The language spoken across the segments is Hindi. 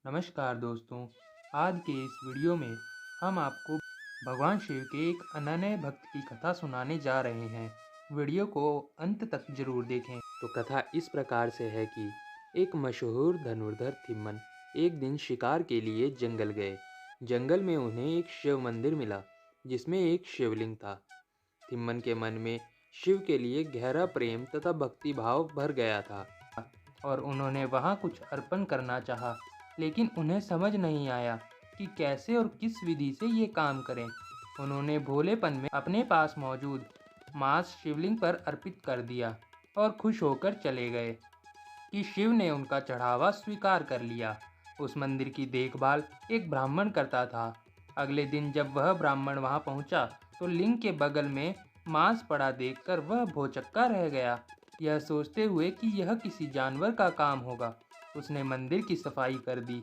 नमस्कार दोस्तों, आज के इस वीडियो में हम आपको भगवान शिव के एक अनन्य भक्त की कथा सुनाने जा रहे हैं। वीडियो को अंत तक जरूर देखें। तो कथा इस प्रकार से है कि एक मशहूर धनुर्धर थिम्मन एक दिन शिकार के लिए जंगल गए। जंगल में उन्हें एक शिव मंदिर मिला जिसमें एक शिवलिंग था। थिम्मन के मन में शिव के लिए गहरा प्रेम तथा भक्ति भाव भर गया था और उन्होंने वहां कुछ अर्पण करना चाहा, लेकिन उन्हें समझ नहीं आया कि कैसे और किस विधि से ये काम करें। उन्होंने भोलेपन में अपने पास मौजूद मांस शिवलिंग पर अर्पित कर दिया और खुश होकर चले गए कि शिव ने उनका चढ़ावा स्वीकार कर लिया। उस मंदिर की देखभाल एक ब्राह्मण करता था। अगले दिन जब वह ब्राह्मण वहां पहुंचा तो लिंग के बगल में मांस पड़ा देखकर वह भौचक्का रह गया, यह सोचते हुए कि यह किसी जानवर का काम होगा। उसने मंदिर की सफाई कर दी,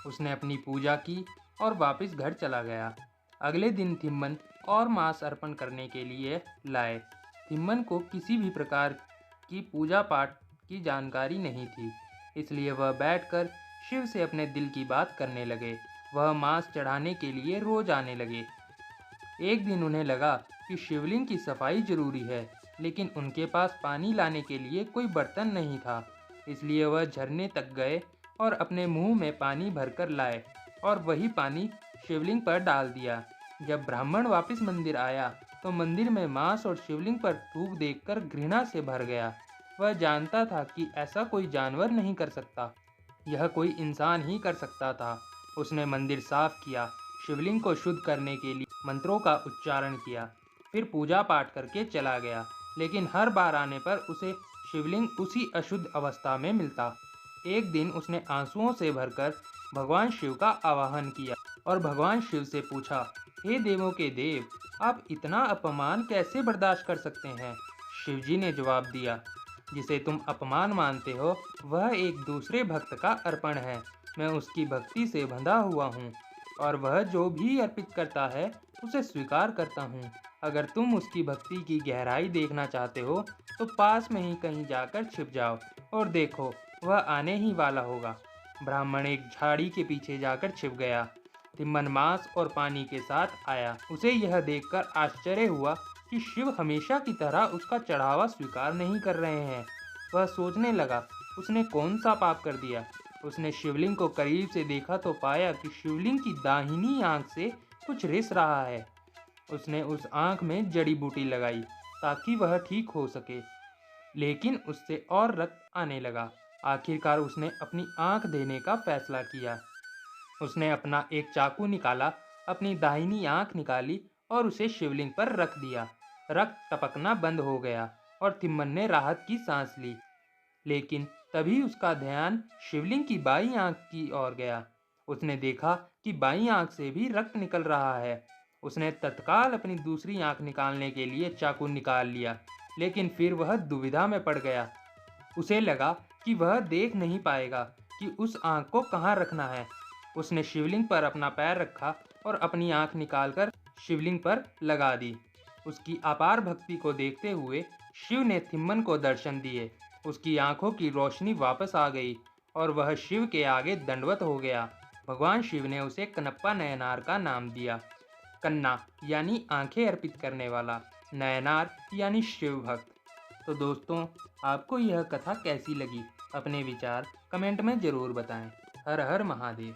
उसने अपनी पूजा की और वापस घर चला गया। अगले दिन थिम्मन और मांस अर्पण करने के लिए लाए। थिम्मन को किसी भी प्रकार की पूजा पाठ की जानकारी नहीं थी, इसलिए वह बैठकर शिव से अपने दिल की बात करने लगे। वह मांस चढ़ाने के लिए रोज आने लगे। एक दिन उन्हें लगा कि शिवलिंग की सफाई जरूरी है, लेकिन उनके पास पानी लाने के लिए कोई बर्तन नहीं था। इसलिए वह झरने तक गए और अपने मुंह में पानी भरकर लाए और वही पानी शिवलिंग पर डाल दिया। जब ब्राह्मण वापस मंदिर आया तो मंदिर में मांस और शिवलिंग पर थूक देखकर घृणा से भर गया। वह जानता था कि ऐसा कोई जानवर नहीं कर सकता, यह कोई इंसान ही कर सकता था। उसने मंदिर साफ किया, शिवलिंग को शुद्ध करने के लिए मंत्रों का उच्चारण किया, फिर पूजा पाठ करके चला गया। लेकिन हर बार आने पर उसे शिवलिंग उसी अशुद्ध अवस्था में मिलता। एक दिन उसने आंसुओं से भरकर भगवान शिव का आवाहन किया और भगवान शिव से पूछा, हे देवों के देव, आप इतना अपमान कैसे बर्दाश्त कर सकते हैं? शिव जी ने जवाब दिया, जिसे तुम अपमान मानते हो वह एक दूसरे भक्त का अर्पण है। मैं उसकी भक्ति से बंधा हुआ हूँ और वह जो भी अर्पित करता है उसे स्वीकार करता हूँ। अगर तुम उसकी भक्ति की गहराई देखना चाहते हो तो पास में ही कहीं जाकर छिप जाओ और देखो, वह आने ही वाला होगा। ब्राह्मण एक झाड़ी के पीछे जाकर छिप गया। थिम्मन मांस और पानी के साथ आया। उसे यह देखकर आश्चर्य हुआ कि शिव हमेशा की तरह उसका चढ़ावा स्वीकार नहीं कर रहे हैं। वह सोचने लगा, उसने कौन सा पाप कर दिया। उसने शिवलिंग को करीब से देखा तो पाया कि शिवलिंग की दाहिनी आंख से कुछ रिस रहा है। उसने उस आंख में जड़ी बूटी लगाई ताकि वह ठीक हो सके, लेकिन उससे और रक्त आने लगा। आखिरकार उसने अपनी आंख देने का फैसला किया। उसने अपना एक चाकू निकाला, अपनी दाहिनी आंख निकाली और उसे शिवलिंग पर रख दिया। रक्त टपकना बंद हो गया और थिम्मन ने राहत की सांस ली। लेकिन तभी उसका ध्यान शिवलिंग की बाईं आंख की ओर गया। उसने देखा कि बाईं आंख से भी रक्त निकल रहा है। उसने तत्काल अपनी दूसरी आंख निकालने के लिए चाकू निकाल लिया, लेकिन फिर वह दुविधा में पड़ गया। उसे लगा कि वह देख नहीं पाएगा कि उस आंख को कहाँ रखना है। उसने शिवलिंग पर अपना पैर रखा और अपनी आंख निकालकर शिवलिंग पर लगा दी। उसकी अपार भक्ति को देखते हुए शिव ने थिम्मन को दर्शन दिए। उसकी आंखों की रोशनी वापस आ गई और वह शिव के आगे दंडवत हो गया। भगवान शिव ने उसे कनप्पा नयनार का नाम दिया। कन्ना यानी आंखें अर्पित करने वाला, नयनार यानी शिव भक्त। तो दोस्तों, आपको यह कथा कैसी लगी? अपने विचार कमेंट में ज़रूर बताएं। हर हर महादेव।